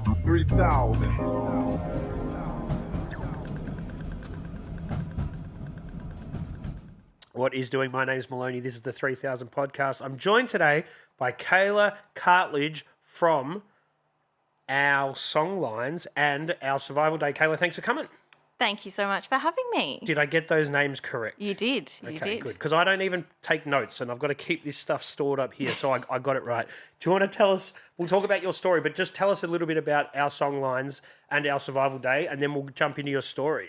3000. What is doing? My name's Maloney. This is the 3000 podcast. I'm joined today by Kayla Cartledge from our Songlines and our Survival Day. Kayla, thanks for coming. Thank you so much for having me. Did I get those names correct? You did. Okay, good. Because I don't even take notes and I've got to keep this stuff stored up here, so I got it right. Do you want to tell us, we'll talk about your story, but just tell us a little bit about our Songlines and our Survival Day, and then we'll jump into your story.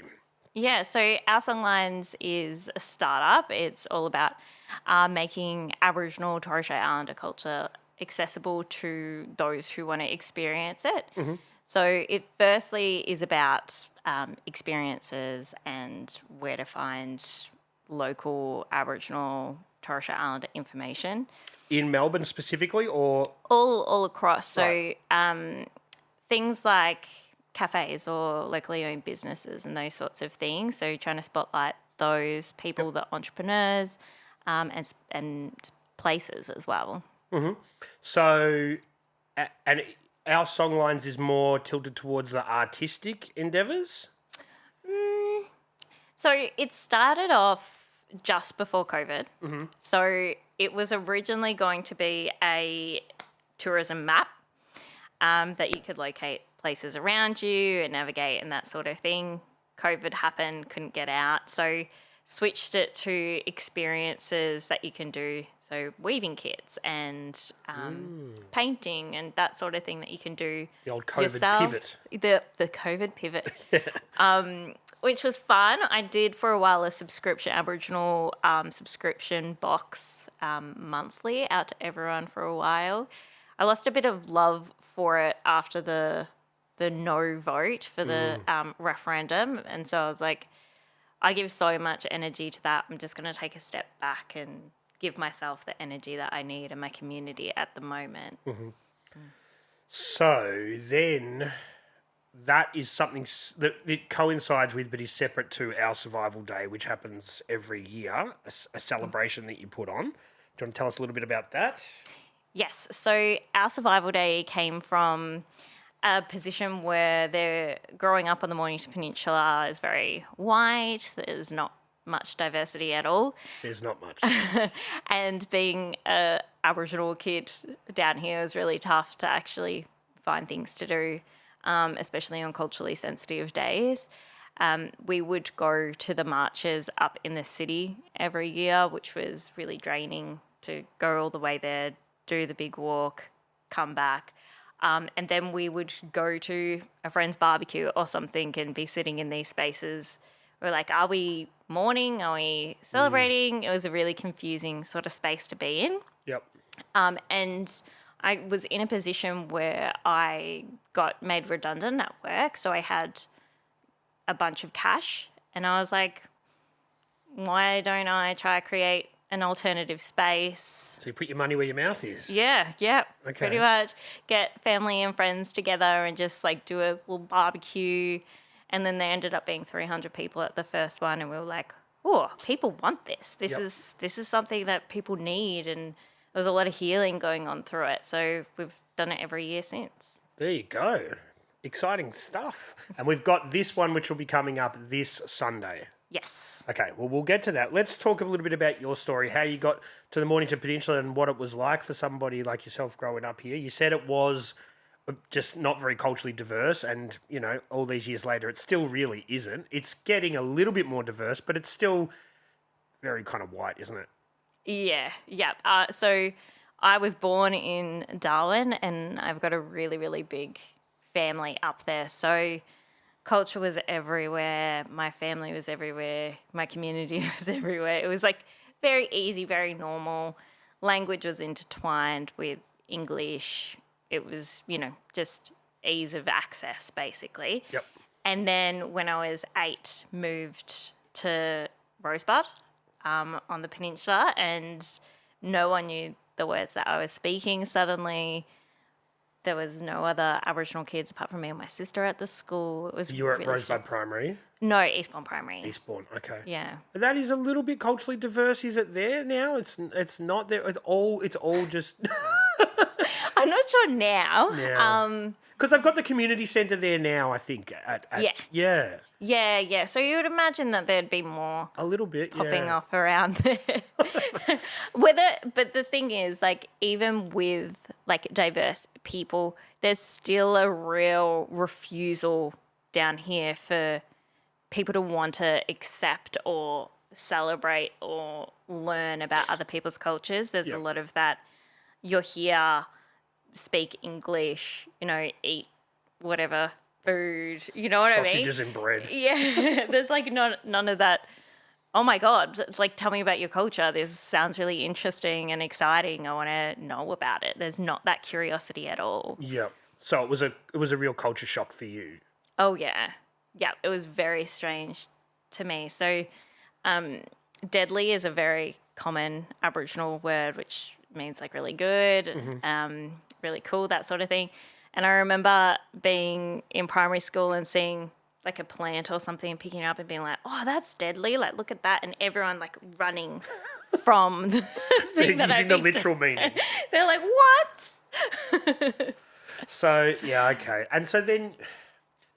Yeah, so our Songlines is a startup. It's all about making Aboriginal Torres Strait Islander culture accessible to those who want to experience it. Mm-hmm. So it firstly is about experiences and where to find local Aboriginal Torres Strait Islander information. In Melbourne specifically, or? All across. So Right. Things like cafes or locally owned businesses and those sorts of things. So trying to spotlight those people, the entrepreneurs, and places as well. Mm-hmm. So, and our Songlines is more tilted towards the artistic endeavours? So it started off just before COVID. Mm-hmm. So it was originally going to be a tourism map that you could locate places around you and navigate and that sort of thing. COVID happened, couldn't get out. So switched it to experiences that you can do. So weaving kits and painting and that sort of thing that you can do. The old COVID yourself. pivot. The COVID pivot. Which was fun. I did for a while a Aboriginal subscription box monthly out to everyone for a while. I lost a bit of love for it after the no vote for the referendum. And so I was like, I give so much energy to that. I'm just going to take a step back and give myself the energy that I need in my community at the moment. Mm-hmm. So then that is something that it coincides with but is separate to our Survival Day, which happens every year, a celebration that you put on. Do you want to tell us a little bit about that? Yes. So our Survival Day came from a position where they're growing up on the Mornington Peninsula is very white. There's not much diversity at all. There's not much. And being a Aboriginal kid down here was really tough to actually find things to do, especially on culturally sensitive days. We would go to the marches up in the city every year, which was really draining to go all the way there, do the big walk, come back. And then we would go to a friend's barbecue or something and be sitting in these spaces. We're like, are we mourning? Are we celebrating? It was a really confusing sort of space to be in. Yep. And I was in a position where I got made redundant at work. So I had a bunch of cash and I was like, why don't I try to create an alternative space? So you put your money where your mouth is. Yeah, Okay. pretty much. Get family and friends together and just like do a little barbecue. And then they ended up being 300 people at the first one, and we were like, "Oh, people want this. This is something that people need." And there was a lot of healing going on through it. So we've done it every year since. There you go. Exciting stuff. And we've got this one which will be coming up this Sunday. Yes. Okay, well, we'll get to that. Let's talk a little bit about your story, how you got to the Mornington Peninsula and what it was like for somebody like yourself growing up here. You said it was just not very culturally diverse and, you know, all these years later, it still really isn't. It's getting a little bit more diverse, but it's still very kind of white, isn't it? Yeah. So I was born in Darwin and I've got a really, really big family up there. So culture was everywhere. My family was everywhere. My community was everywhere. It was like very easy, very normal. Language was intertwined with English. It was, you know, just ease of access, basically. Yep. And then when I was 8, moved to Rosebud on the peninsula, and no one knew the words that I was speaking. Suddenly, there was no other Aboriginal kids apart from me and my sister at the school. It was You were at really Rosebud Primary? No, Eastbourne Primary. Eastbourne, okay. Yeah. That is a little bit culturally diverse. Is it there now? It's not there. It's all just... I'm not sure now. Now. Because they've got the community centre there now, I think. Yeah. Yeah. So you would imagine that there'd be more A little bit, popping off around there. But the thing is, like, even with like diverse people, there's still a real refusal down here for people to want to accept or celebrate or learn about other people's cultures. There's a lot of that. You're here, speak English, eat whatever food, you know what I mean? Sausages and bread. Yeah, there's like none of that. Oh my God, it's like, tell me about your culture. This sounds really interesting and exciting. I want to know about it. There's not that curiosity at all. Yeah. So it was a real culture shock for you. Oh yeah. Yeah, it was very strange to me. So deadly is a very common Aboriginal word, which means like really good, really cool, that sort of thing. And I remember being in primary school and seeing like a plant or something and picking it up and being like, oh, that's deadly. Like, look at that. And everyone like running from the thing that I using the literal meaning. They're like, what? So, yeah, okay. And so then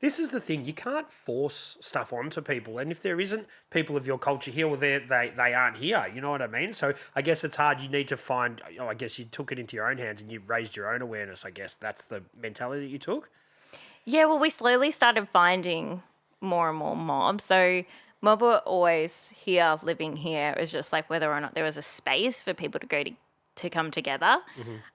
this is the thing. You can't force stuff onto people. And if there isn't people of your culture here, well, they aren't here. You know what I mean? So I guess it's hard. You need to find, I guess you took it into your own hands and you raised your own awareness. I guess that's the mentality that you took. Yeah, well, we slowly started finding more and more mobs. So mob were always here, living here. It was just like whether or not there was a space for people to go to come together.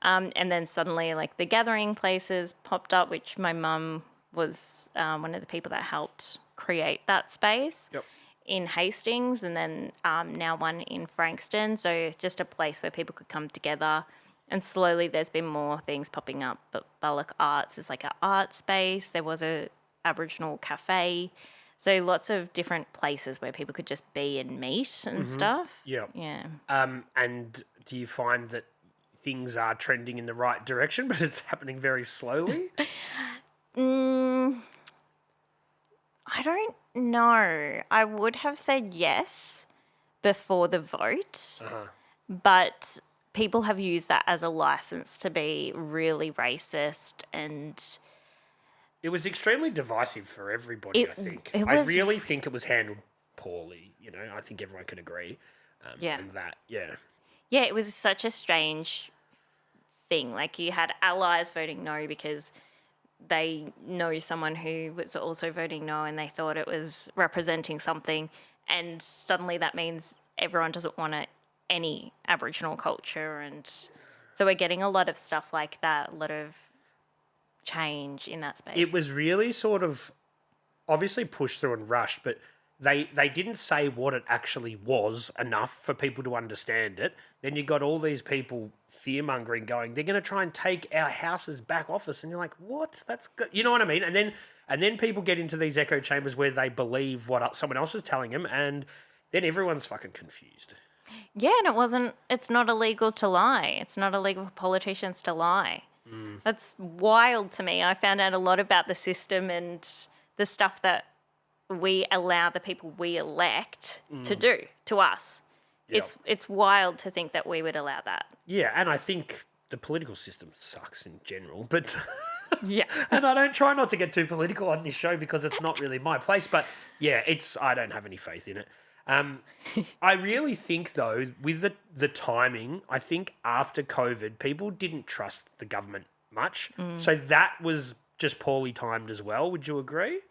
And then suddenly like the gathering places popped up, which my mum was one of the people that helped create that space in Hastings, and then now one in Frankston. So just a place where people could come together. And slowly there's been more things popping up. But Bullock Arts is like an art space. There was a Aboriginal cafe. So lots of different places where people could just be and meet and stuff. Yeah. Yeah. And do you find that things are trending in the right direction, but it's happening very slowly? I don't know. I would have said yes before the vote, but people have used that as a license to be really racist, and it was extremely divisive for everybody, I think. I really think it was handled poorly. I think everyone can agree. And that, yeah. Yeah, it was such a strange thing. Like, you had allies voting no because they know someone who was also voting no and they thought it was representing something, and suddenly that means everyone doesn't want any Aboriginal culture, and so we're getting a lot of stuff like that, a lot of change in that space. It was really sort of obviously pushed through and rushed, but they didn't say what it actually was enough for people to understand it. Then you got all these people fear-mongering going, they're going to try and take our houses back off us. And you're like, what? That's good. You know what I mean? And then people get into these echo chambers where they believe what someone else is telling them, and then everyone's fucking confused. Yeah, and it's not illegal to lie. It's not illegal for politicians to lie. That's wild to me. I found out a lot about the system and the stuff that we allow the people we elect to do to us. Yep. It's wild to think that we would allow that. Yeah, and I think the political system sucks in general, but yeah. And I don't try not to get too political on this show because it's not really my place, but yeah, I don't have any faith in it. I really think, though, with the timing, I think after COVID, people didn't trust the government much. So that was just poorly timed as well. Would you agree?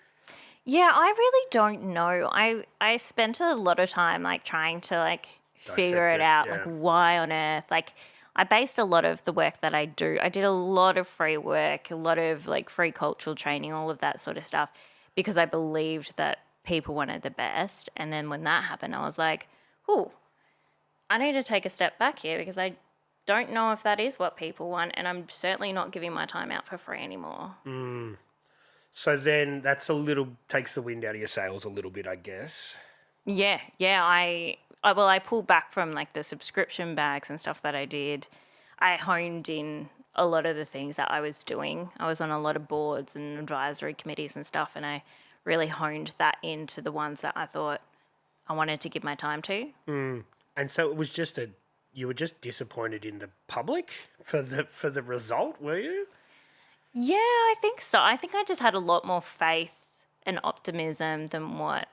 Yeah, I really don't know. I spent a lot of time like trying to like figure it out, like why on earth. Like, I based a lot of the work that I do. I did a lot of free work, a lot of like free cultural training, all of that sort of stuff, because I believed that people wanted the best. And then when that happened, I was like, oh, I need to take a step back here because I don't know if that is what people want, and I'm certainly not giving my time out for free anymore. So then that's takes the wind out of your sails a little bit, I guess. Yeah. I pulled back from like the subscription bags and stuff that I did. I honed in a lot of the things that I was doing. I was on a lot of boards and advisory committees and stuff, and I really honed that into the ones that I thought I wanted to give my time to. And so it was just a you were just disappointed in the public for the result, were you? Yeah, I think so. I think I just had a lot more faith and optimism than what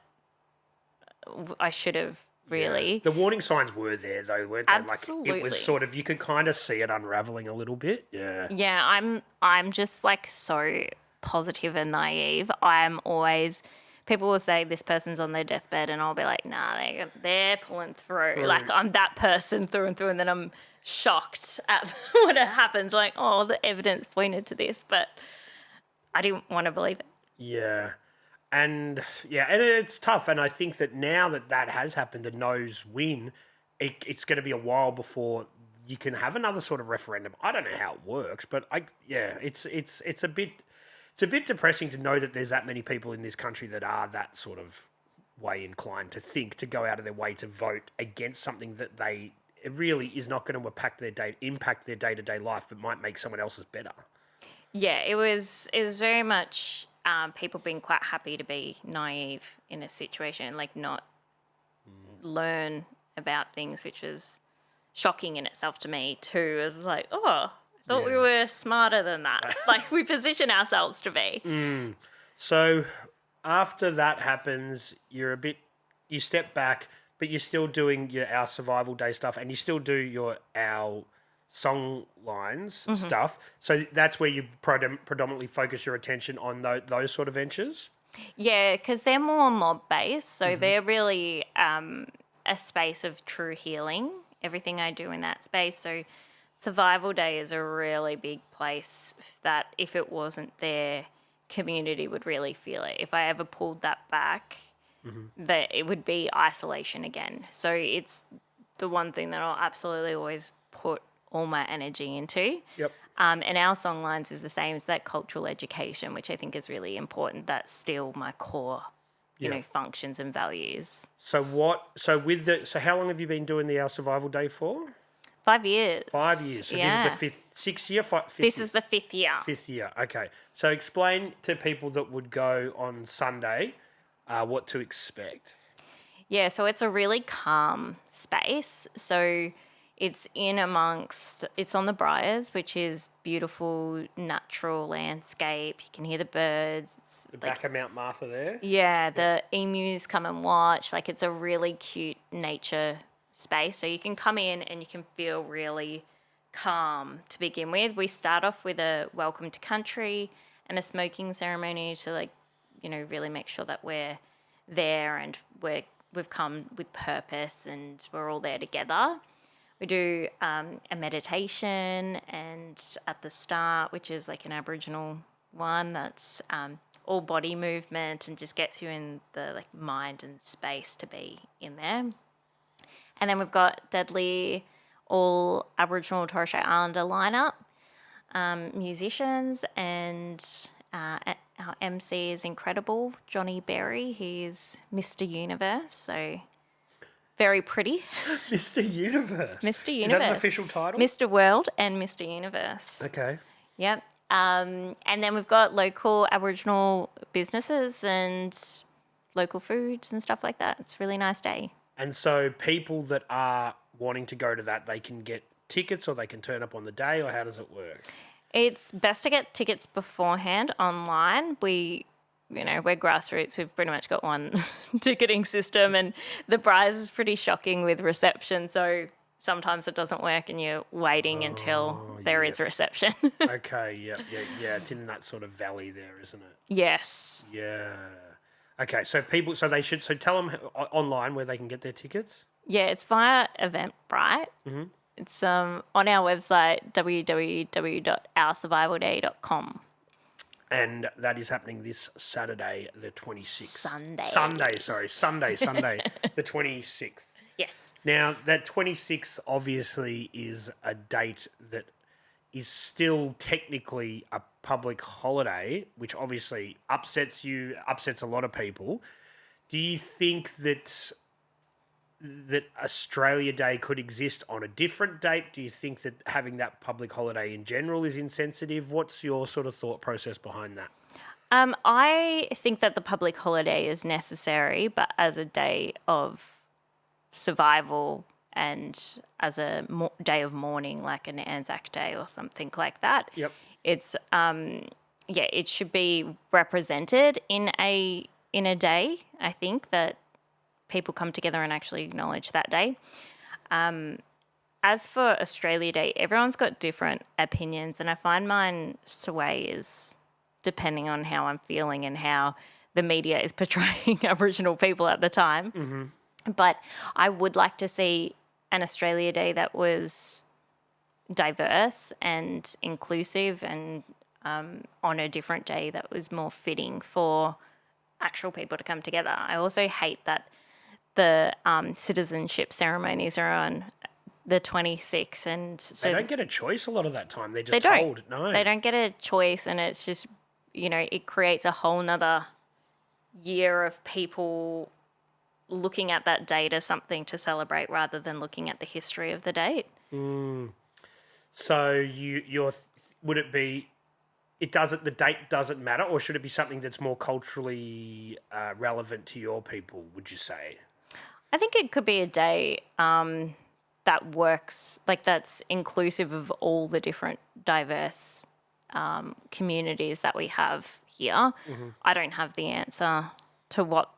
I should have, really. Yeah. The warning signs were there though, weren't they? Absolutely. Like it was sort of, you could kind of see it unraveling a little bit. Yeah. Yeah, I'm just like so positive and naive. I'm always people will say this person's on their deathbed, and I'll be like, nah, they're pulling through. Like I'm that person through and through, and then I'm shocked at what happens. Like, oh, the evidence pointed to this, but I didn't want to believe it. Yeah. And it's tough. And I think that now that has happened, the no's win, it's going to be a while before you can have another sort of referendum. I don't know how it works, but it's a bit depressing to know that there's that many people in this country that are that sort of way inclined to go out of their way to vote against something that it really is not going to impact their day-to-day life, but might make someone else's better. Yeah, it was very much people being quite happy to be naive in a situation, like not learn about things, which was shocking in itself to me too. It was like, oh, I thought we were smarter than that. Like we position ourselves to be. So after that happens, you step back, but you're still doing our survival day stuff, and you still do our song lines stuff. So that's where you predominantly focus your attention on those sort of ventures? Yeah, because they're more mob based, so they're really a space of true healing. Everything I do in that space. So Survival Day is a really big place that if it wasn't there, community would really feel it. If I ever pulled that back, that it would be isolation again. So it's the one thing that I'll absolutely always put all my energy into. Yep. And our songlines is the same as that cultural education, which I think is really important. That's still my core, functions and values. So how long have you been doing our survival day for? 5 years. 5 years. So this is the sixth year? This is the fifth year. Fifth year, okay. So explain to people that would go on Sunday what to expect. Yeah, so it's a really calm space. So it's it's on the Briars, which is beautiful natural landscape. You can hear the birds. It's the back of Mount Martha there? Yeah, the emus come and watch. Like it's a really cute nature space. So you can come in and you can feel really calm to begin with. We start off with a welcome to country and a smoking ceremony to really make sure that we're there and we've come with purpose and we're all there together. We do a meditation and at the start, which is like an Aboriginal one, that's all body movement and just gets you in the mind and space to be in there. And then we've got deadly all Aboriginal Torres Strait Islander lineup, musicians, and our MC is incredible, Johnny Berry. He's Mr. Universe, so very pretty. Mr. Universe. Mr. Universe. Is that an official title? Mr. World and Mr. Universe. Okay. Yep. And then we've got local Aboriginal businesses and local foods and stuff like that. It's a really nice day. And so people that are wanting to go to that, they can get tickets or they can turn up on the day, or how does it work? It's best to get tickets beforehand online. We're grassroots. We've pretty much got one ticketing system, and the prize is pretty shocking with reception. So sometimes it doesn't work, and you're waiting until there is reception. Okay, yeah. It's in that sort of valley there, isn't it? Yes. Yeah. Okay, so tell them online where they can get their tickets. Yeah, it's via Eventbrite. Mm-hmm. It's on our website, www.oursurvivalday.com. And that is happening this Saturday, the 26th. Sunday, the 26th. Yes. Now, that 26th obviously is a date that is still technically a public holiday, which obviously upsets a lot of people. Do you think that Australia Day could exist on a different date? Do you think that having that public holiday in general is insensitive? What's your sort of thought process behind that? I think that the public holiday is necessary, but as a day of survival, and as a day of mourning, like an Anzac Day or something like that. Yep. It's it should be represented in a day. I think that people come together and actually acknowledge that day. As for Australia Day, everyone's got different opinions, and I find mine sways depending on how I'm feeling and how the media is portraying Aboriginal people at the time. Mm-hmm. But I would like to see an Australia Day that was diverse and inclusive and on a different day that was more fitting for actual people to come together. I also hate that the citizenship ceremonies are on the 26th, and so They don't get a choice a lot of that time. They're just they told. No. They don't get a choice, and it's just, it creates a whole nother year of people looking at that date as something to celebrate rather than looking at the history of the date. So would it be, the date doesn't matter, or should it be something that's more culturally relevant to your people, would you say? I think it could be a day that works, like that's inclusive of all the different diverse communities that we have here. Mm-hmm. I don't have the answer to what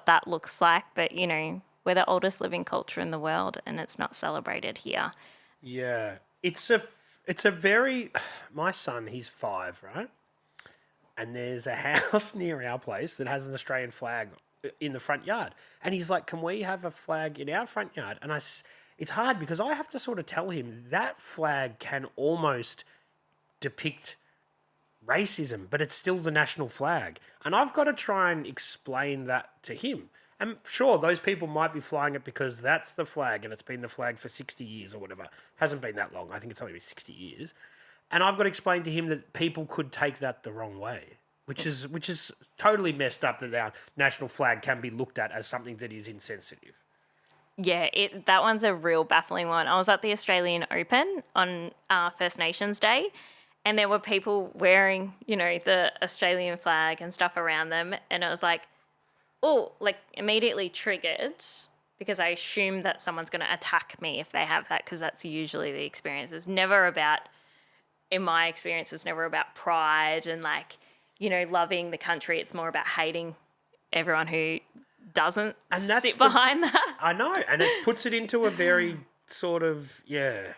that looks like, but, we're the oldest living culture in the world and it's not celebrated here. Yeah. It's a very... My son, he's 5, right? And there's a house near our place that has an Australian flag in the front yard. And he's like, can we have a flag in our front yard? And it's hard because I have to sort of tell him that flag can almost depict racism, but it's still the national flag. And I've got to try and explain that to him. And sure, those people might be flying it because that's the flag and it's been the flag for 60 years or whatever. Hasn't been that long. I think it's only been 60 years. And I've got to explain to him that people could take that the wrong way, which is totally messed up, that our national flag can be looked at as something that is insensitive. Yeah, that one's a real baffling one. I was at the Australian Open on First Nations Day, and there were people wearing, the Australian flag and stuff around them, and it was like, immediately triggered because I assume that someone's going to attack me if they have that, because that's usually the experience. In my experience, it's never about pride and loving the country. It's more about hating everyone who doesn't sit behind that. I know, and it puts it into a very sort of, yeah.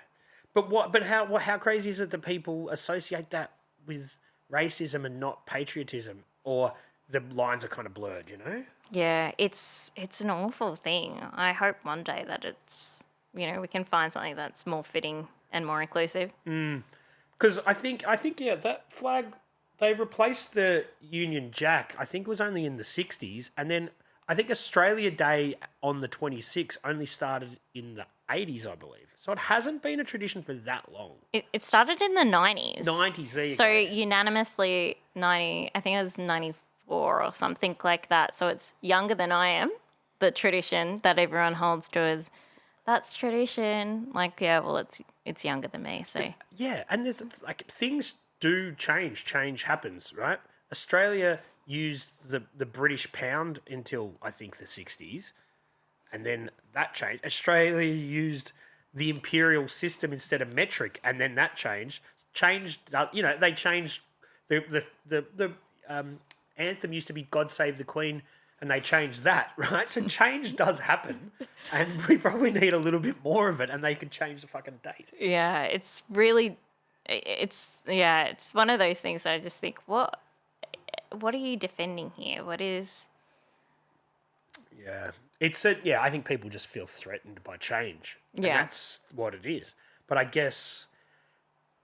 But how crazy is it that people associate that with racism and not patriotism, or the lines are kind of blurred, Yeah, it's an awful thing. I hope one day that it's, we can find something that's more fitting and more inclusive. Because I think yeah, that flag, they replaced the Union Jack, I think it was only in the 60s, and then I think Australia Day on the 26th only started in the 80s, I believe. So it hasn't been a tradition for that long. It started in the 90s. 90s, there you go. So unanimously, I think it was 94 or something like that. So it's younger than I am, the tradition that everyone holds to as, that's tradition. It's younger than me, so. Yeah, and things do change. Change happens, right? Australia used the British pound until, I think, the 60s. And then that changed. Australia used the imperial system instead of metric, and then that changed. They changed the anthem used to be "God Save the Queen," and they changed that, right? So change does happen, and we probably need a little bit more of it, and they could change the fucking date. Yeah, it's really, it's one of those things that I just think, what are you defending here? What is? Yeah. I think people just feel threatened by change. And that's what it is. But I guess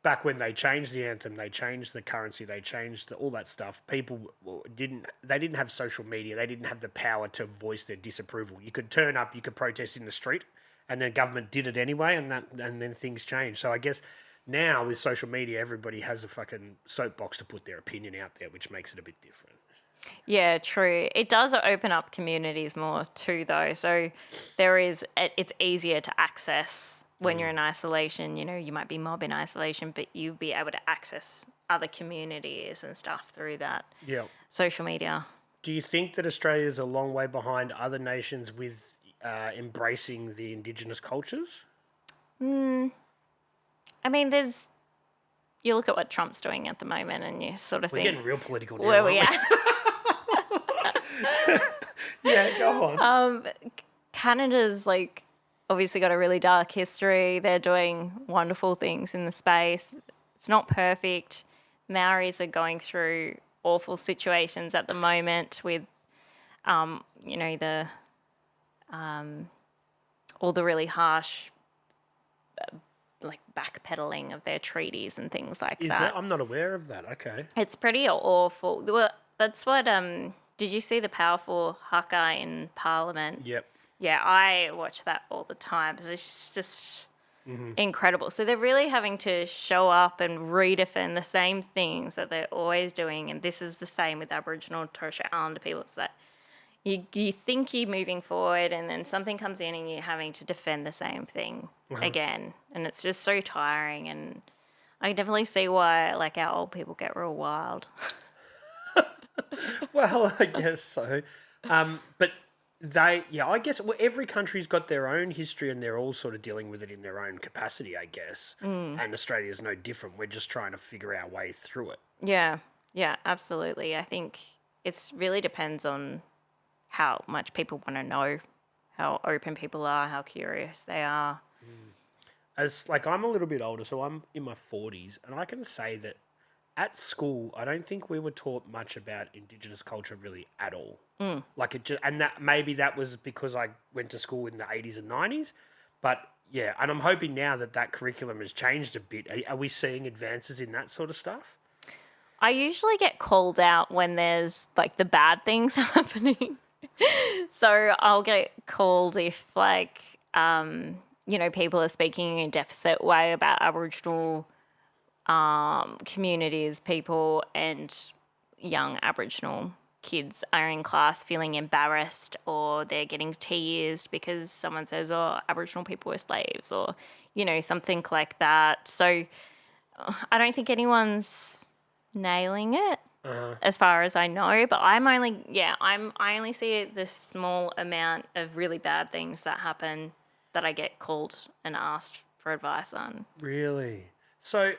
back when they changed the anthem, they changed the currency, they changed all that stuff, people didn't have social media. They didn't have the power to voice their disapproval. You could turn up, you could protest in the street, and the government did it anyway, and then things changed. So I guess now with social media, everybody has a fucking soapbox to put their opinion out there, which makes it a bit different. Yeah, true. It does open up communities more too, though. So it's easier to access when you're in isolation. You might be mob in isolation, but you'll be able to access other communities and stuff through that social media. Do you think that Australia is a long way behind other nations with embracing the Indigenous cultures? I mean, you look at what Trump's doing at the moment and you sort of We're think, getting real political now, where aren't we we? at? Yeah, go on. Canada's like obviously got a really dark history. They're doing wonderful things in the space. It's not perfect. Maoris are going through awful situations at the moment with, the all the really harsh, like backpedaling of their treaties and things like Is that. that? I'm not aware of that. Okay. It's pretty awful. Well, that's what. Did you see the powerful haka in Parliament? Yep. Yeah, I watch that all the time. It's just incredible. So they're really having to show up and redefend the same things that they're always doing. And this is the same with Aboriginal and Torres Strait Islander people. It's that you think you're moving forward and then something comes in and you're having to defend the same thing again. And it's just so tiring. And I can definitely see why, like, our old people get real wild. Well, I guess so. But I guess every country's got their own history and they're all sort of dealing with it in their own capacity, I guess. And Australia's no different. We're just trying to figure our way through it. Yeah, absolutely. I think it really depends on how much people want to know, how open people are, how curious they are. I'm a little bit older, so I'm in my 40s, and I can say that at school, I don't think we were taught much about Indigenous culture really at all. And that maybe that was because I went to school in the 80s and 90s, but yeah, and I'm hoping now that curriculum has changed a bit. Are we seeing advances in that sort of stuff? I usually get called out when there's like the bad things happening. So I'll get called if people are speaking in a deficit way about Aboriginal communities, people, and young Aboriginal kids are in class feeling embarrassed or they're getting teased because someone says, oh, Aboriginal people were slaves or, something like that. So I don't think anyone's nailing it as far as I know, but I only see the small amount of really bad things that happen that I get called and asked for advice on. Really? So,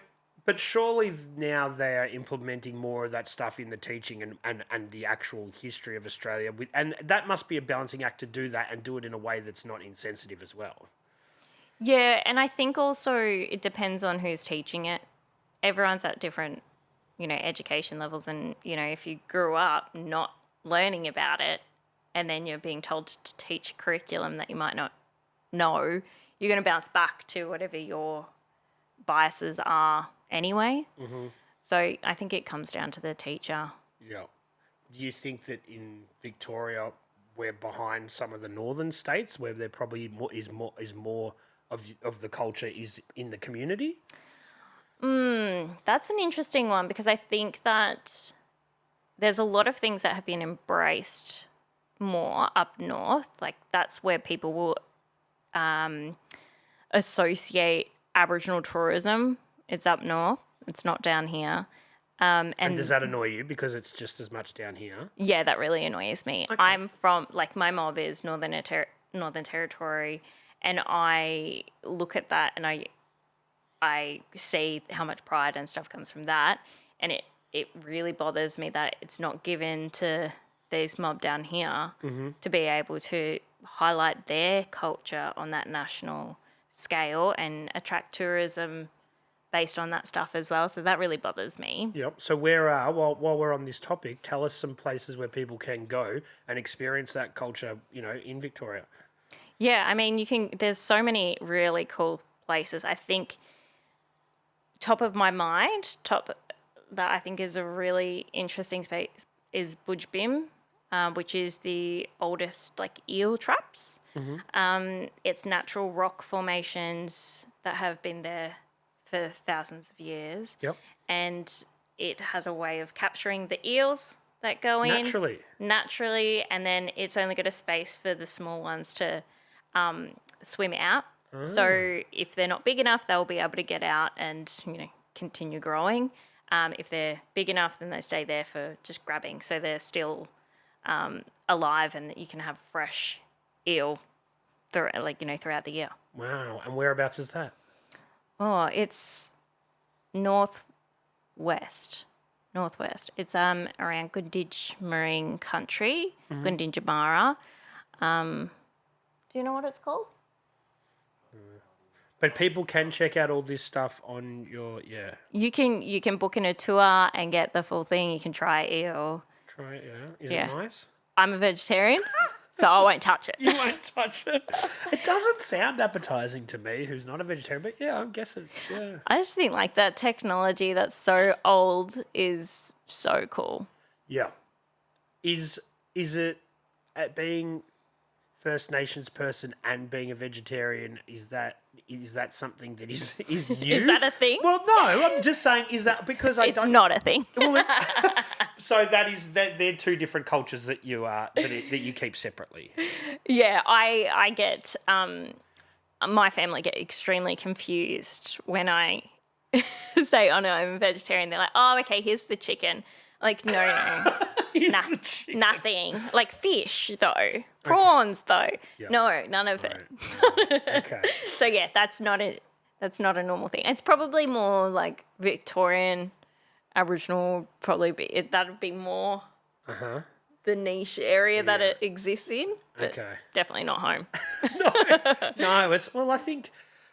but surely now they are implementing more of that stuff in the teaching and the actual history of Australia. And that must be a balancing act to do that and do it in a way that's not insensitive as well. Yeah, and I think also it depends on who's teaching it. Everyone's at different, education levels. And, if you grew up not learning about it and then you're being told to teach a curriculum that you might not know, you're going to bounce back to whatever your biases are anyway. So I think it comes down to the teacher. Yeah. Do you think that in Victoria we're behind some of the northern states where there probably is more of the culture is in the community? That's an interesting one because I think that there's a lot of things that have been embraced more up north. Like that's where people will associate Aboriginal tourism. It's up north. It's not down here. And does that annoy you because it's just as much down here? Yeah, that really annoys me. Okay. I'm from, my mob is Northern Territory, and I look at that and I see how much pride and stuff comes from that, and it really bothers me that it's not given to these mob down here to be able to highlight their culture on that national scale and attract tourism based on that stuff as well. So that really bothers me. Yep. So while we're on this topic, tell us some places where people can go and experience that culture, in Victoria. Yeah, I mean, there's so many really cool places. I think top that I think is a really interesting space is Budgebim, which is the oldest eel traps. It's natural rock formations that have been there for thousands of years. Yep. And it has a way of capturing the eels that go in. Naturally. And then it's only got a space for the small ones to swim out. Oh. So if they're not big enough, they'll be able to get out and, continue growing. If they're big enough, then they stay there for just grabbing. So they're still alive and you can have fresh eel throughout the year. Wow. And whereabouts is that? Oh, it's northwest. It's around Gurrindji Marine Country, Gurrindji. Do you know what it's called? But people can check out all this stuff on your You can book in a tour and get the full thing. You can try it or Try it, Is it nice? I'm a vegetarian, so I won't touch it. You won't touch it. It doesn't sound appetizing to me, who's not a vegetarian, but yeah, I'm guessing, yeah. I just think like that technology that's so old is so cool. Yeah. Is it being First Nations person and being a vegetarian, is that something that is new? Is that a thing? Well, no, I'm just saying, is that because It's not a thing. Well, so they're two different cultures that you keep separately. Yeah, I get my family get extremely confused when I say, "Oh no, I'm a vegetarian." They're like, "Oh, okay, here's the chicken." Like, no. Nothing. Like fish, though. Prawns, though. Yep. No, none of it. Okay. So yeah, that's not a normal thing. It's probably more like Victorian, Aboriginal. That would be more the niche area that it exists in. But definitely not home. No. I think.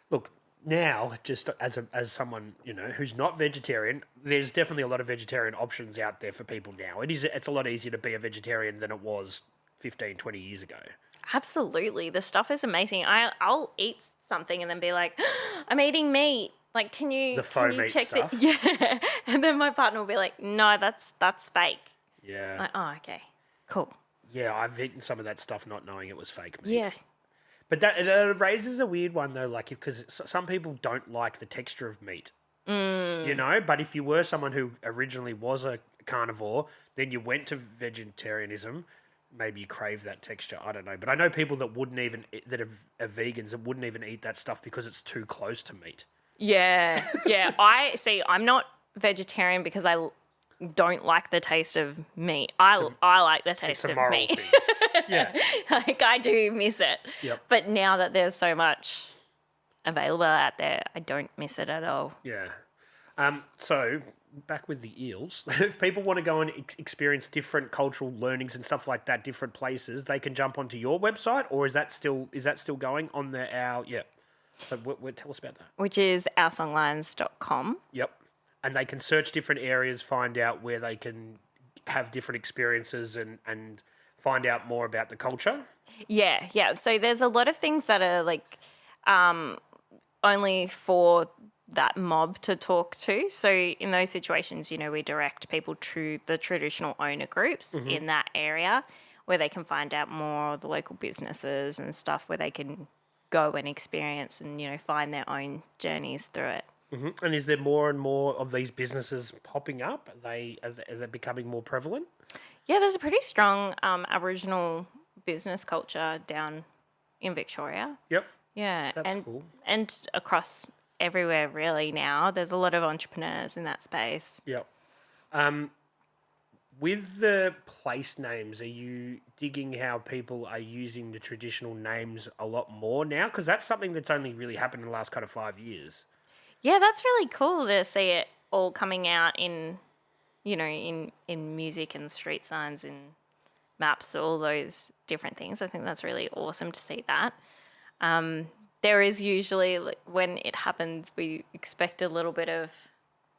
Look. Now, just as someone, who's not vegetarian, there's definitely a lot of vegetarian options out there for people now. It's a lot easier to be a vegetarian than it was 15, 20 years ago. Absolutely. The stuff is amazing. I'll eat something and then be like, I'm eating meat. Like, can you check stuff? Yeah. And then my partner will be like, no, that's fake. Yeah. Like, oh, okay. Cool. Yeah, I've eaten some of that stuff not knowing it was fake meat. Yeah. But it raises a weird one, though, like, because some people don't like the texture of meat, but if you were someone who originally was a carnivore, then you went to vegetarianism, maybe you crave that texture, I don't know. But I know people that that are vegans that wouldn't even eat that stuff because it's too close to meat. Yeah, yeah. I'm not vegetarian because I don't like the taste of meat. I like the taste of meat. Thing. Yeah. Like, I do miss it. Yep. But now that there's so much available out there, I don't miss it at all. Yeah. So, back with the eels, if people want to go and experience different cultural learnings and stuff like that, different places, they can jump onto your website, or is that still going on So, tell us about that. Which is oursonglines.com. Yep. And they can search different areas, find out where they can have different experiences and find out more about the culture. Yeah. So there's a lot of things that are like only for that mob to talk to. So in those situations, we direct people to the traditional owner groups in that area where they can find out more of the local businesses and stuff where they can go and experience and, find their own journeys through it. Mm-hmm. And is there more and more of these businesses popping up? Are they becoming more prevalent? Yeah, there's a pretty strong Aboriginal business culture down in Victoria. Yep. Yeah. That's cool. And across everywhere really now. There's a lot of entrepreneurs in that space. Yep. With the place names, are you digging how people are using the traditional names a lot more now? Because that's something that's only really happened in the last kind of 5 years. Yeah, that's really cool to see it all coming out in, in music and street signs and maps, all those different things. I think that's really awesome to see that. There is usually, when it happens, we expect a little bit of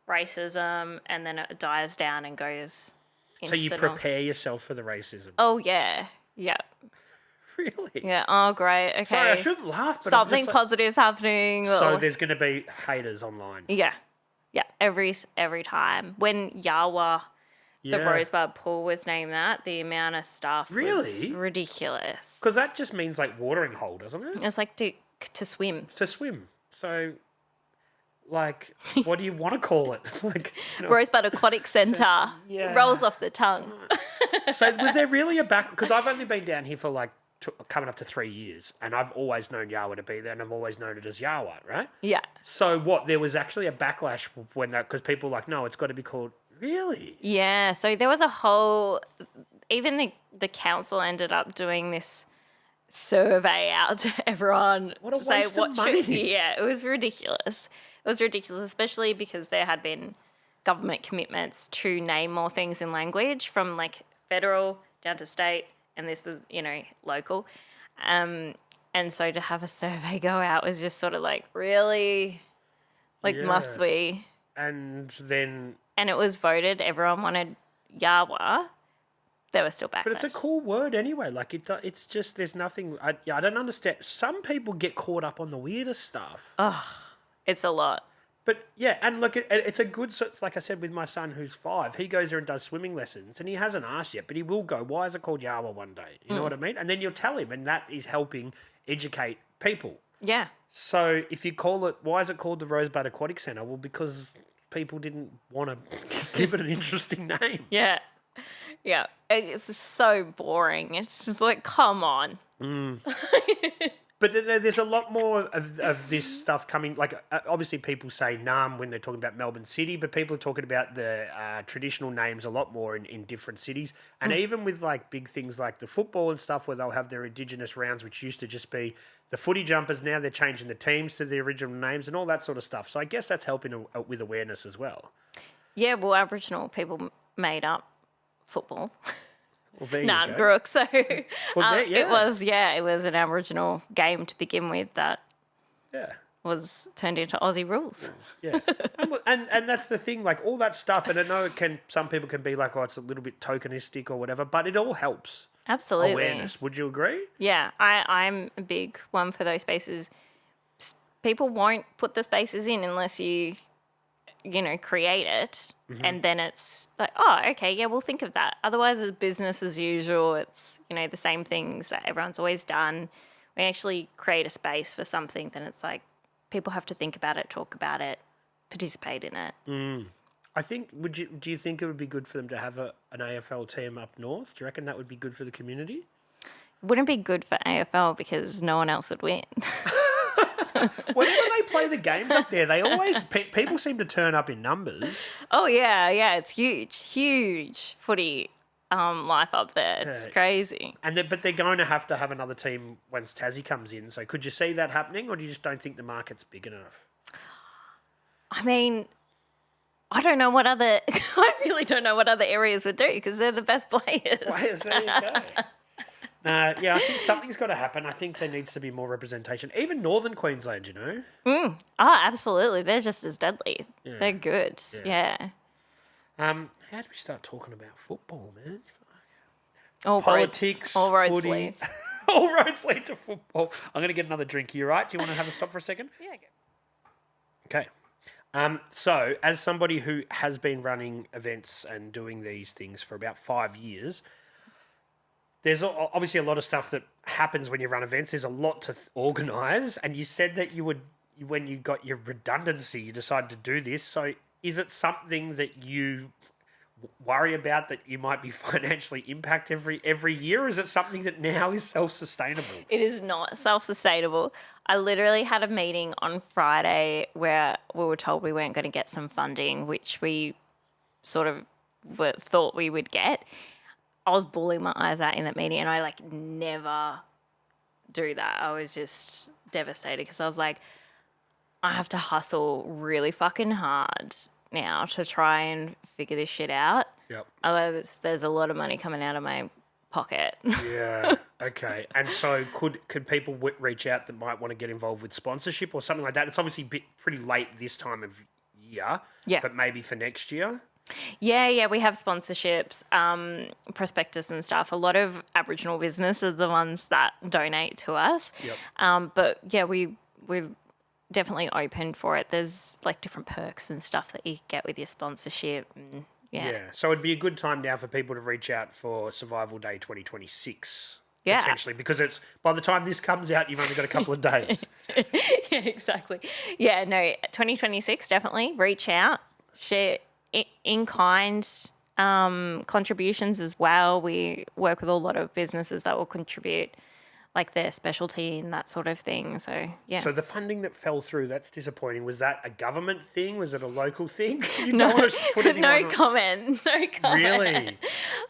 racism and then it dies down and goes into So you prepare yourself for the racism? Oh, yeah. Yeah. Really? Yeah. Oh, great. Okay. Sorry, I shouldn't laugh, but something positive's happening. So there's going to be haters online. Yeah. Yeah. Every time. When Yawa, the Rosebud Pool was named that, the amount of stuff was ridiculous. Because that just means like watering hole, doesn't it? It's like to swim. To swim. So, like, what do you want to call it? Rosebud Aquatic Centre. Rolls off the tongue. So was there really a because I've only been down here for coming up to 3 years, and I've always known Yawa to be there, and I've always known it as Yawa, right? Yeah. So there was actually a backlash when because people were like, no, it's got to be called. Really? Yeah. So there was a whole. Even the council ended up doing this survey out to everyone What a to say waste of what money. should. Yeah, it was ridiculous. It was ridiculous, especially because there had been government commitments to name more things in language from like federal down to state, and this was, local. And so to have a survey go out was just sort of like, really? Like, must Yeah. we? And then, And it was voted. Everyone wanted Yawa. There was still backlash. but it's a cool word anyway. Like it's just there's nothing. I don't understand. Some people get caught up on the weirdest stuff. It's a lot. But yeah, and look, it's a good. So it's like I said with my son who's 5, he goes there and does swimming lessons, and he hasn't asked yet, but he will go. Why is it called Yawa one day? You know what I mean? And then you'll tell him, and that is helping educate people. Yeah. So if you call it, why is it called the Rosebud Aquatic Centre? Well, because people didn't want to give it an interesting name. Yeah. Yeah. It's just so boring. It's just like, come on. But there's a lot more of this stuff coming. Like, obviously, people say Naarm when they're talking about Melbourne City, but people are talking about the traditional names a lot more in different cities. And even with, like, big things like the football and stuff where they'll have their Indigenous rounds, which used to just be the footy jumpers, now they're changing the teams to the original names and all that sort of stuff. So I guess that's helping with awareness as well. Yeah, well, Aboriginal people made up football. Well, there you Nah, go. Grook. So Well, it was an Aboriginal game to begin with that Yeah. was turned into Aussie rules. Yeah, and that's the thing. Like all that stuff, and I know some people can be like, oh, it's a little bit tokenistic or whatever, but it all helps Absolutely. awareness. Would you agree? Yeah, I'm a big one for those spaces. People won't put the spaces in unless you create it. And then it's like, oh, okay, yeah, we'll think of that. Otherwise, it's business as usual. It's, the same things that everyone's always done. We actually create a space for something, then it's like people have to think about it, talk about it, participate in it. I think. Do you think it would be good for them to have an AFL team up north? Do you reckon that would be good for the community? It wouldn't be good for AFL because no one else would win. Whenever they play the games up there, they always people seem to turn up in numbers. Oh, yeah, it's huge footy life up there. It's crazy. But they're going to have another team once Tassie comes in. So could you see that happening, or do you just don't think the market's big enough? I mean, I really don't know what other areas would do because they're the best players. There you go. Yeah, I think something's got to happen. I think there needs to be more representation. Even Northern Queensland, Oh, absolutely. They're just as deadly. Yeah. They're good. Yeah. How do we start talking about football, man? All Politics, all roads footy. lead. All roads lead to football. I'm going to get another drink. You right? Do you want to have a stop for a second? Yeah. Okay. So, as somebody who has been running events and doing these things for about 5 years, there's obviously a lot of stuff that happens when you run events. There's a lot to organise, and you said that when you got your redundancy, you decided to do this. So, is it something that you worry about that you might be financially impact every year, or is it something that now is self-sustainable? It is not self-sustainable. I literally had a meeting on Friday where we were told we weren't going to get some funding, which we sort of thought we would get. I was bawling my eyes out in that meeting, and I never do that. I was just devastated because I was like, I have to hustle really fucking hard now to try and figure this shit out. Yep. Otherwise, there's a lot of money coming out of my pocket. Yeah. Okay. And so could people reach out that might want to get involved with sponsorship or something like that? It's obviously pretty late this time of year. Yeah. But maybe for next year. Yeah, we have sponsorships, prospectus and stuff. A lot of Aboriginal business are the ones that donate to us. Yep. But yeah, we're definitely open for it. There's different perks and stuff that you get with your sponsorship. And yeah. So it'd be a good time now for people to reach out for Survival Day 2026. Yeah. Potentially, because it's by the time this comes out, you've only got a couple of days. Yeah, exactly. Yeah, no, 2026, definitely reach out, share in-kind contributions as well. We work with a lot of businesses that will contribute like their specialty and that sort of thing. So yeah. So the funding that fell through, that's disappointing. Was that a government thing? Was it a local thing? You No, don't want to put it no comment. No comment. Really?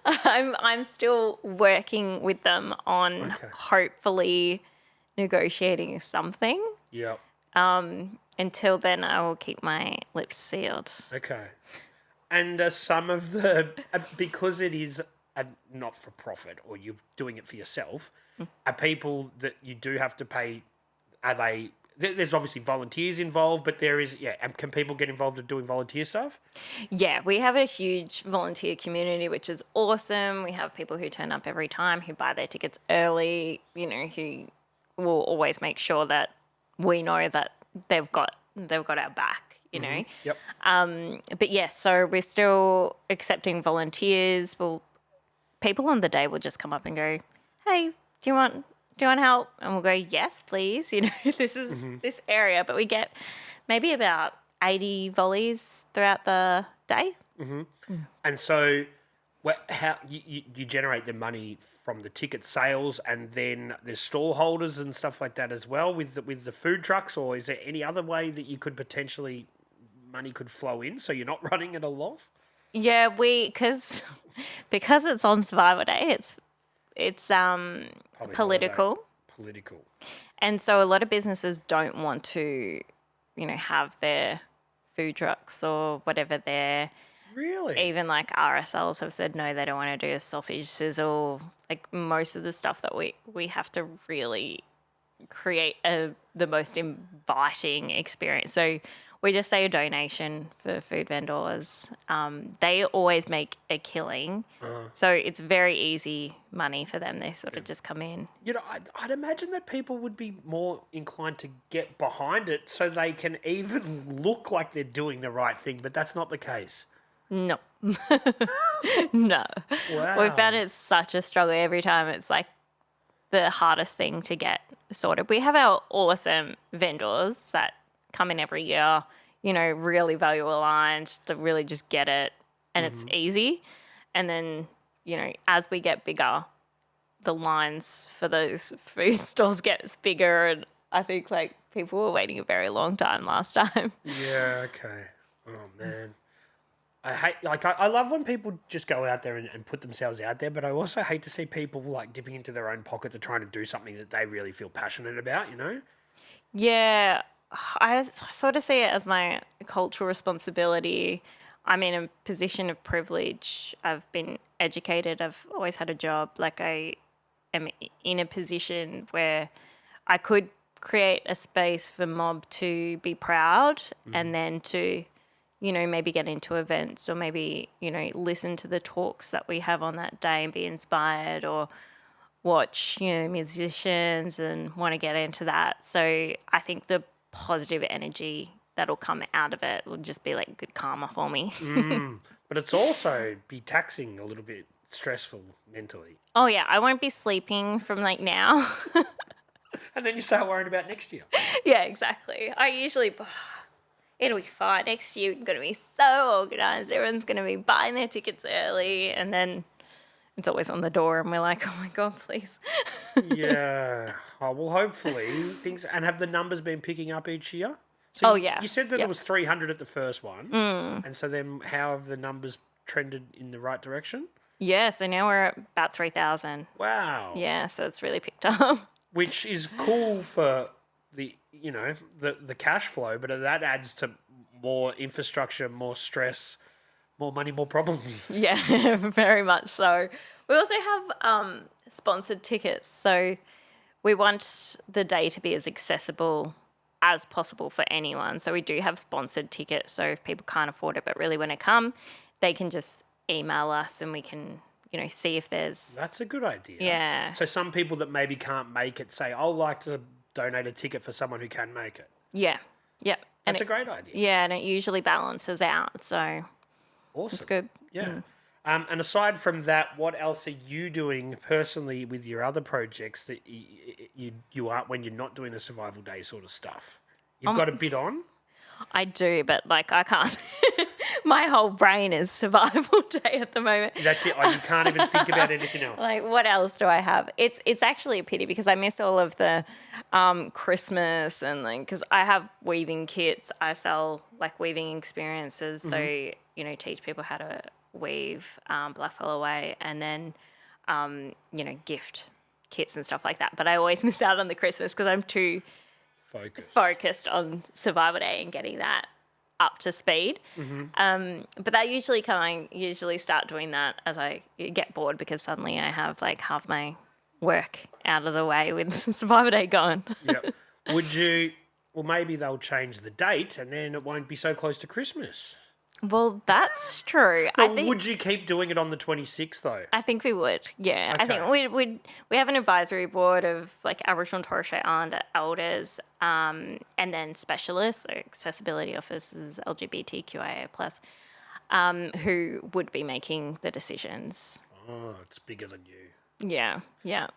I'm still working with them on hopefully negotiating something. Yep. Until then, I will keep my lips sealed. Okay. And some of the, because it is a not-for-profit or you're doing it for yourself, are people that you do have to pay, are they, there's obviously volunteers involved, but there is, and can people get involved in doing volunteer stuff? Yeah, we have a huge volunteer community, which is awesome. We have people who turn up every time, who buy their tickets early, who will always make sure that we know that they've got our back, know. Yep. But yes, so we're still accepting volunteers. Well, people on the day will just come up and go, "Hey, do you want help?" And we'll go, "Yes, please." This is this area, but we get maybe about 80 volleys throughout the day. And so, how you generate the money from the ticket sales, and then there's stall holders and stuff like that as well with the food trucks, or is there any other way that you could potentially money could flow in so you're not running at a loss? Yeah, because it's on Survivor Day, it's political. Political. And so a lot of businesses don't want to, have their food trucks or whatever there. Really? Even like RSLs have said no, they don't want to do a sausage sizzle. Like most of the stuff that we have to really create the most inviting experience. So we just say a donation for food vendors. They always make a killing. So it's very easy money for them. They sort of just come in. I'd imagine that people would be more inclined to get behind it so they can even look like they're doing the right thing, but that's not the case. No. No. Wow. We found it's such a struggle every time. It's like the hardest thing to get sorted. We have our awesome vendors that come in every year, really value aligned, to really just get it, and it's easy. And then, as we get bigger, the lines for those food stalls gets bigger, and I think like people were waiting a very long time last time. Yeah, okay. Oh man. I love when people just go out there and put themselves out there, but I also hate to see people like dipping into their own pocket to trying to do something that they really feel passionate about, Yeah, I sort of see it as my cultural responsibility. I'm in a position of privilege. I've been educated. I've always had a job. Like I am in a position where I could create a space for mob to be proud and then to, maybe get into events or maybe, listen to the talks that we have on that day and be inspired, or watch, musicians and want to get into that. So I think the positive energy that'll come out of it will just be like good karma for me. But it's also be taxing a little bit, stressful mentally. Oh yeah, I won't be sleeping from like now. And then you start worrying about next year. Yeah, exactly. I usually, it'll be fine. Next year we're going to be so organised. Everyone's going to be buying their tickets early, and then it's always on the door and we're like, oh my God, please. Yeah. Oh, well, hopefully things, and have the numbers been picking up each year? So yeah. You said that there was 300 at the first one. And so then how have the numbers trended in the right direction? Yeah, so now we're at about 3,000. Wow. Yeah, so it's really picked up. Which is cool for the cash flow, but that adds to more infrastructure, more stress, more money, more problems. Yeah, very much so. We also have sponsored tickets. So we want the day to be as accessible as possible for anyone. So we do have sponsored tickets. So if people can't afford it but really want to come, they can just email us and we can, see if there's... That's a good idea. Yeah. So some people that maybe can't make it say, I'd like to donate a ticket for someone who can make it. Yeah. Yep. That's a great idea. Yeah, and it usually balances out. So awesome. It's good. Yeah. And aside from that, what else are you doing personally with your other projects that you are when you're not doing the survival day sort of stuff? You've got a bit on? I do, but like I can't. My whole brain is survival day at the moment. That's it. Like, you can't even think about anything else. Like, what else do I have? It's actually a pity because I miss all of the Christmas and like, because I have weaving kits. I sell like weaving experiences. So, you know, teach people how to weave blackfellow way and then, you know, gift kits and stuff like that. But I always miss out on the Christmas because I'm too focused on survival day and getting that up to speed. But that usually start doing that as I get bored because suddenly I have like half my work out of the way with survivor day gone. Yep. Well, maybe they'll change the date and then it won't be so close to Christmas. Well, that's true. Would you keep doing it on the 26th though? I think we would. Yeah. Okay. I think we have an advisory board of like Aboriginal and Torres Strait Islander elders, and then specialists, so accessibility officers, LGBTQIA+, who would be making the decisions. Oh, it's bigger than you. Yeah. Yeah.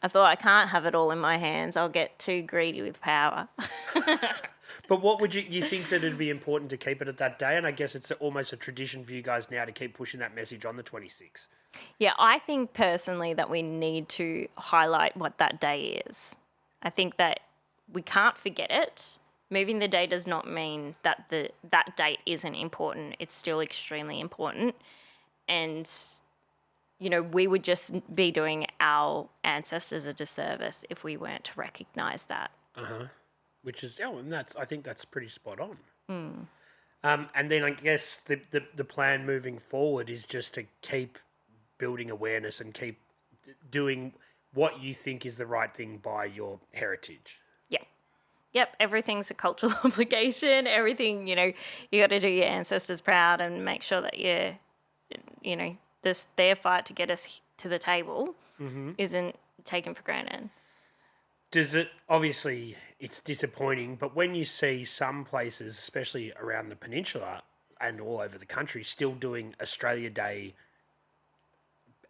I thought I can't have it all in my hands. I'll get too greedy with power. But what would you think that it'd be important to keep it at that day? And I guess it's almost a tradition for you guys now to keep pushing that message on the 26th. Yeah, I think personally that we need to highlight what that day is. I think that we can't forget it. Moving the day does not mean that that date isn't important. It's still extremely important. And, you know, we would just be doing our ancestors a disservice if we weren't to recognise that. Which is, and I think that's pretty spot on. And then I guess the plan moving forward is just to keep building awareness and keep doing what you think is the right thing by your heritage. Yep, everything's a cultural obligation. Everything, you know, you got to do your ancestors proud and make sure that you know, their fight to get us to the table isn't taken for granted. Obviously, it's disappointing, but when you see some places, especially around the peninsula and all over the country, still doing Australia Day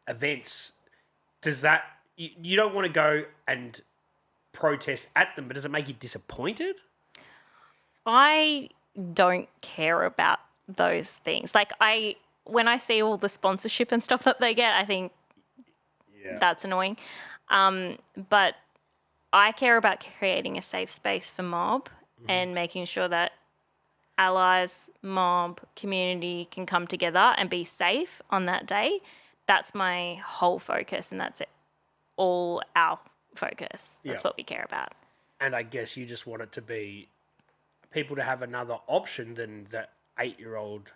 events, you don't want to go and protest at them, but does it make you disappointed? I don't care about those things. Like when I see all the sponsorship and stuff that they get, I think that's annoying. But I care about creating a safe space for mob and making sure that allies, mob, community can come together and be safe on that day. That's my whole focus, and that's all our focus. That's what we care about. And I guess you just want it to be people to have another option than the 8-year-old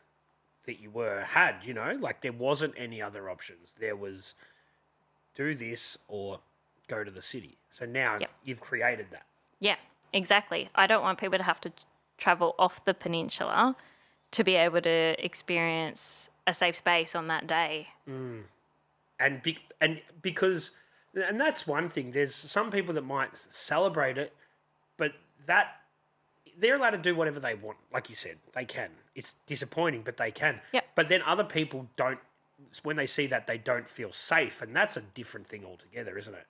that you had, you know? Like, there wasn't any other options. There was do this or go to the city. So now you've created that. Yeah, exactly. I don't want people to have to travel off the peninsula to be able to experience a safe space on that day. And because that's one thing. There's some people that might celebrate it, but they're allowed to do whatever they want. Like you said, they can. It's disappointing, but they can. Yep. But then other people don't. When they see that, they don't feel safe, and that's a different thing altogether, isn't it?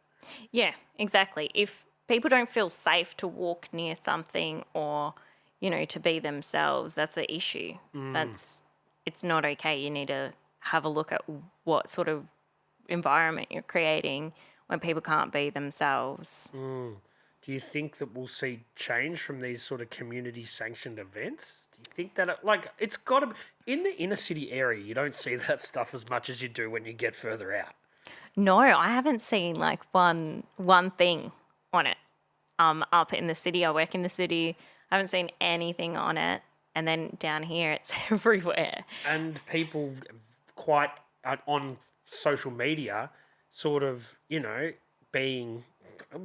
Yeah, exactly. If people don't feel safe to walk near something or, you know, to be themselves, that's an issue. It's not okay. You need to have a look at what sort of environment you're creating when people can't be themselves. Do you think that we'll see change from these sort of community-sanctioned events? Do you think that, it's got to be... In the inner city area, you don't see that stuff as much as you do when you get further out. No, I haven't seen, one thing on it. Up in the city, I work in the city. I haven't seen anything on it. And then down here, it's everywhere. And people quite on social media sort of, you know, being,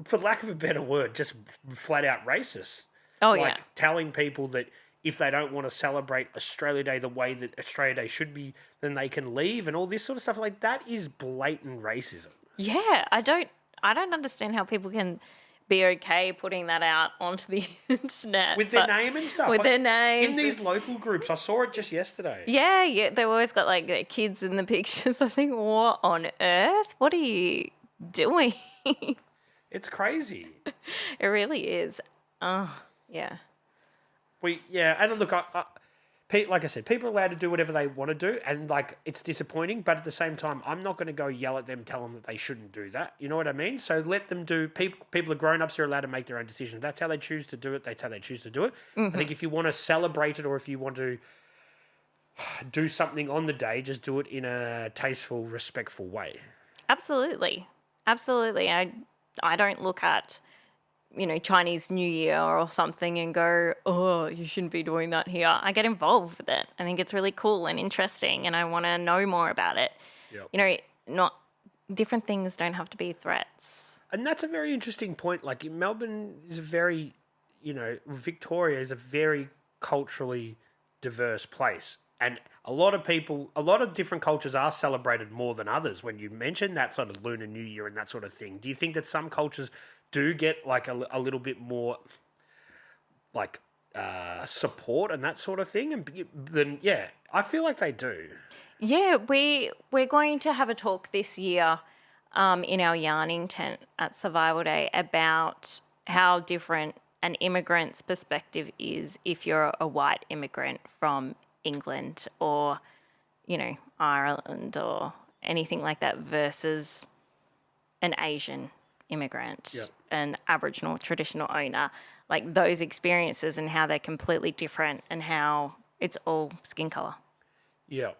for lack of a better word, just flat out racist. Oh, yeah. Telling people that if they don't want to celebrate Australia Day the way that Australia Day should be, then they can leave and all this sort of stuff. Like, that is blatant racism. Yeah, I don't understand how people can be okay putting that out onto the internet. With their name and stuff. With their name. In these local groups. I saw it just yesterday. Yeah. They've always got, their kids in the pictures. I think, what on earth? What are you doing? It's crazy. It really is. Oh, yeah. And look, like I said, people are allowed to do whatever they want to do, and like it's disappointing, but at the same time, I'm not going to go yell at them, tell them that they shouldn't do that. You know what I mean? So let them do. People are grown ups; they're allowed to make their own decisions. That's how they choose to do it. That's how they choose to do it. I think if you want to celebrate it, or if you want to do something on the day, just do it in a tasteful, respectful way. Absolutely. Absolutely. I don't look at, Chinese New Year or something and go, oh, you shouldn't be doing that here. I get involved with it. I think it's really cool and interesting and I want to know more about it. Yep. Not different things don't have to be threats. And that's a very interesting point. Like Melbourne is a very, Victoria is a very culturally diverse place. And a lot of different cultures are celebrated more than others. When you mention that sort of Lunar New Year and that sort of thing, do you think that some cultures do get like a little bit more like support and that sort of thing? And then, yeah, I feel like they do. Yeah, we're going to have a talk this year in our yarning tent at Survival Day about how different an immigrant's perspective is if you're a white immigrant from England or, Ireland or anything like that versus an Asian immigrant, Yep. an Aboriginal traditional owner, like those experiences and how they're completely different and how it's all skin colour. Yeah.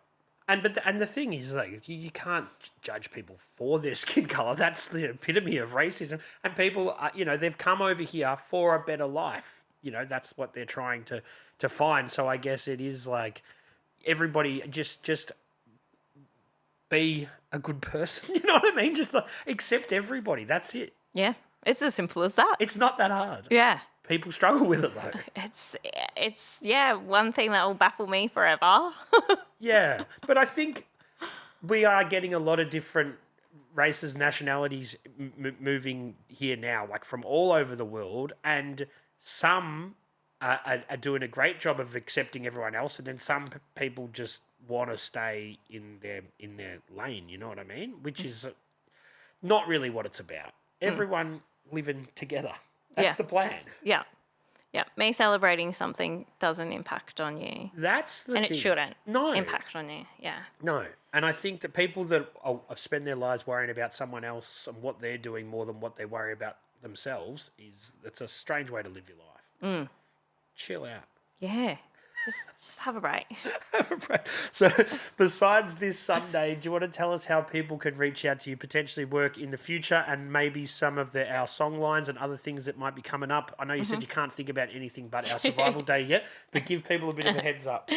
And the thing is, like, you can't judge people for their skin color. That's the epitome of racism. And people, they've come over here for a better life. That's what they're trying to find. So I guess it is like everybody just be a good person. You know what I mean? Just accept everybody. That's it. Yeah, it's as simple as that. It's not that hard. Yeah. People struggle with it though. It's one thing that will baffle me forever. Yeah, but I think we are getting a lot of different races, nationalities moving here now, like from all over the world, and some are doing a great job of accepting everyone else, and then some people just want to stay in their lane. You know what I mean? Which is not really what it's about. Everyone living together. That's the plan. Yeah. Yeah. Me celebrating something doesn't impact on you. That's the thing. And it shouldn't No. impact on you. Yeah. No. And I think that people that spend their lives worrying about someone else and what they're doing more than what they worry about themselves it's a strange way to live your life. Chill out. Yeah. Just have a break. Have a break. So besides this Sunday, do you want to tell us how people can reach out to you, potentially work in the future, and maybe some of our song lines and other things that might be coming up? I know you said you can't think about anything but our Survival Day yet, but give people a bit of a heads up.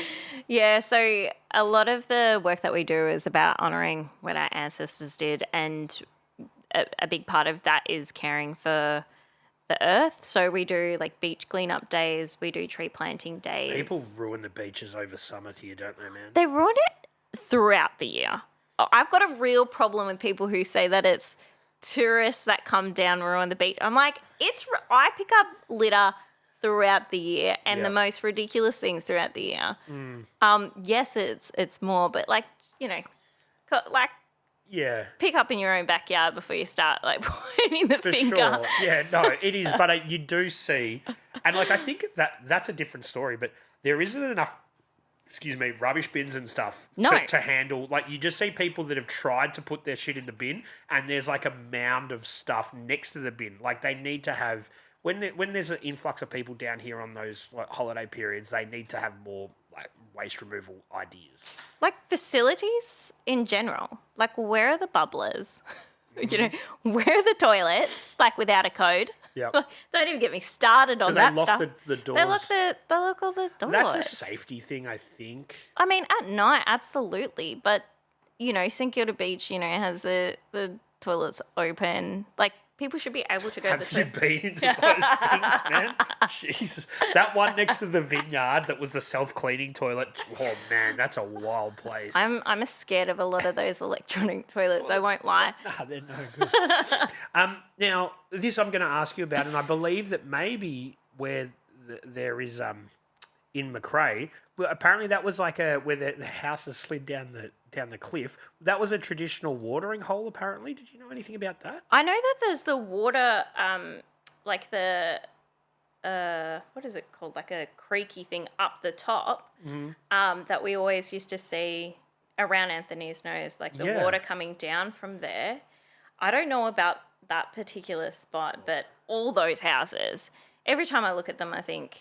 Yeah, so a lot of the work that we do is about honouring what our ancestors did, and a big part of that is caring for the earth. So we do like beach cleanup days, we do tree planting days. People ruin the beaches over summer here, don't they, man? They ruin it throughout the year. I've got a real problem with people who say that it's tourists that come down and ruin the beach. I'm like, I pick up litter throughout the year and the most ridiculous things throughout the year. Yes, it's more, but yeah. pick up in your own backyard before you start pointing the finger. Sure. Yeah, no, it is. But you do see, and I think that's a different story. But there isn't enough, rubbish bins and stuff to handle. Like you just see people that have tried to put their shit in the bin, and there's like a mound of stuff next to the bin. Like they need to have when there's an influx of people down here on those holiday periods, they need to have more waste removal ideas. Like facilities in general. Like where are the bubblers? Where are the toilets? Without a code. Yeah. Don't even get me started on that stuff. They lock the doors. They lock all the doors. That's a safety thing, I think. I mean, at night, absolutely. But, St Kilda Beach, has the toilets open. People should be able to go to the Have you been into those things, man? Jesus. That one next to the vineyard that was the self-cleaning toilet. Oh, man, that's a wild place. I'm scared of a lot of those electronic toilets, I won't lie. Nah, they're no good. Now, this I'm going to ask you about, and I believe that maybe where there is in Macrae, apparently that was where the houses slid down the cliff. That was a traditional watering hole, apparently. Did you know anything about that? I know that there's the water, what is it called? Like a creaky thing up the top that we always used to see around Anthony's Nose, like the water coming down from there. I don't know about that particular spot, but all those houses, every time I look at them, I think,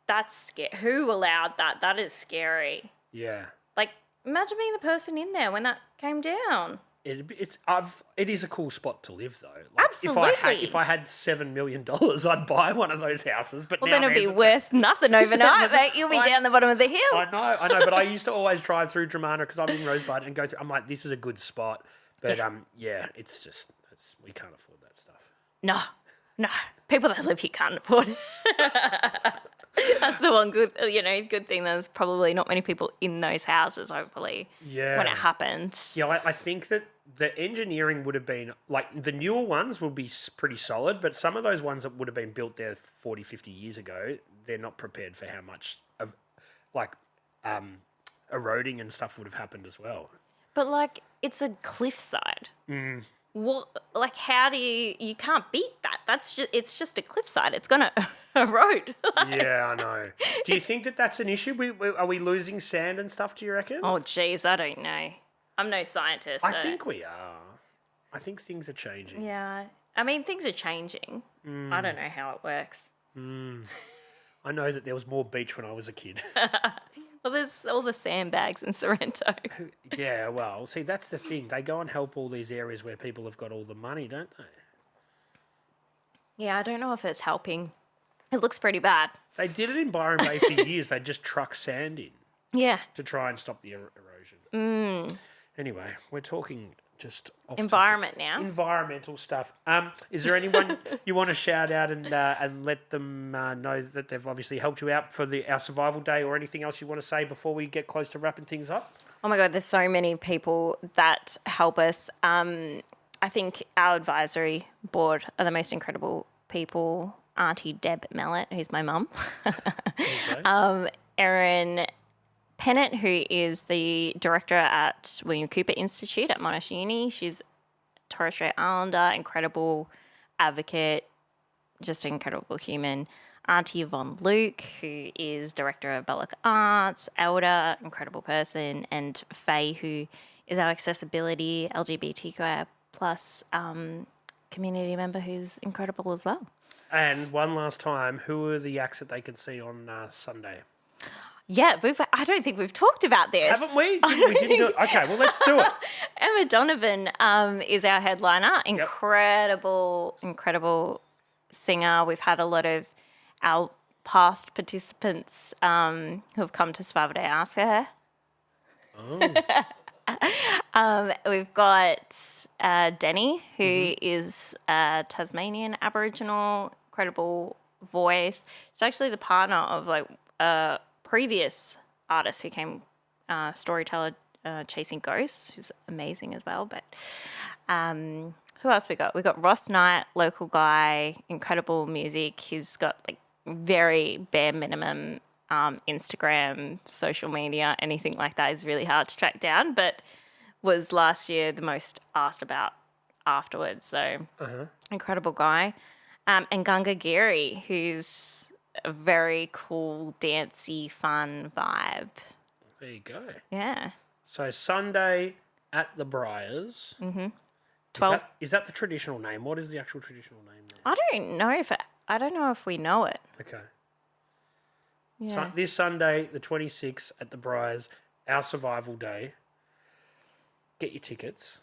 that's scary. Who allowed that? That is scary. Yeah. Like, imagine being the person in there when that came down. It is a cool spot to live, though. Like, Absolutely. If I had $7 million, I'd buy one of those houses. But Well, now then it'd be worth nothing overnight, mate. You'll be down the bottom of the hill. I know. But I used to always drive through Dramana because I'm in Rosebud and go through. I'm like, this is a good spot. But it's just we can't afford that stuff. No. People that live here can't afford it. That's the one good thing. There's probably not many people in those houses, hopefully, when it happened. Yeah, I think that the engineering would have been, like, the newer ones will be pretty solid, but some of those ones that would have been built there 40, 50 years ago, they're not prepared for how much of, like, eroding and stuff would have happened as well. But, like, it's a cliffside. What, like, how do you can't beat that. It's just a cliffside. It's going to erode. Yeah, I know. Do you think that that's an issue? Are we losing sand and stuff, do you reckon? Oh, geez, I don't know. I'm no scientist. I think we are. I think things are changing. Yeah. I mean, things are changing. I don't know how it works. I know that there was more beach when I was a kid. Well, there's all the sandbags in Sorrento. Yeah, well, see, that's the thing. They go and help all these areas where people have got all the money, don't they? Yeah, I don't know if it's helping. It looks pretty bad. They did it in Byron Bay for years. They just truck sand in. Yeah. To try and stop the erosion. Anyway, we're talking just off environment topic. now. Environmental stuff. Is there anyone you want to shout out and let them know that they've obviously helped you out for our survival day, or anything else you want to say before we get close to wrapping things up? Oh my God, there's so many people that help us. I think our advisory board are the most incredible people. Auntie Deb Mallet, who's my mum. Okay. Erin Pennant, who is the director at William Cooper Institute at Monash Uni. She's Torres Strait Islander, incredible advocate, just an incredible human. Auntie Yvonne Luke, who is director of Ballock Arts, Elder, incredible person, and Faye, who is our accessibility LGBTQI plus community member, who's incredible as well. And one last time, who are the acts that they can see on Sunday? Yeah, I don't think we've talked about this. Haven't we? We didn't do it. Okay, well, let's do it. Emma Donovan is our headliner. Incredible singer. We've had a lot of our past participants who have come to Survival Day ask for her. Oh. We've got Denny, who is a Tasmanian Aboriginal, incredible voice. She's actually the partner of like previous artist who came, storyteller Chasing Ghosts, who's amazing as well. But who else we got? We got Ross Knight, local guy, incredible music. He's got like very bare minimum Instagram, social media, anything like that is really hard to track down, but was last year the most asked about afterwards. So incredible guy. And Gunga Geary, who's a very cool, dancey, fun vibe. There you go. Yeah. So Sunday at the Briars. 12. Is that the traditional name? What is the actual traditional name there? I don't know if we know it. Okay. Yeah. So, this Sunday, the 26th at the Briars, our survival day. Get your tickets.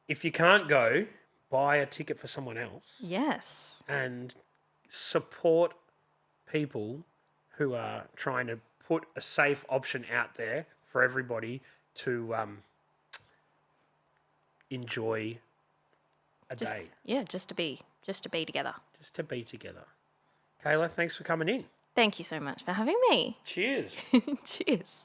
If you can't go, buy a ticket for someone else. Yes. And support people who are trying to put a safe option out there for everybody to enjoy a day. Yeah, just to be together. Just to be together. Kayla, thanks for coming in. Thank you so much for having me. Cheers. Cheers.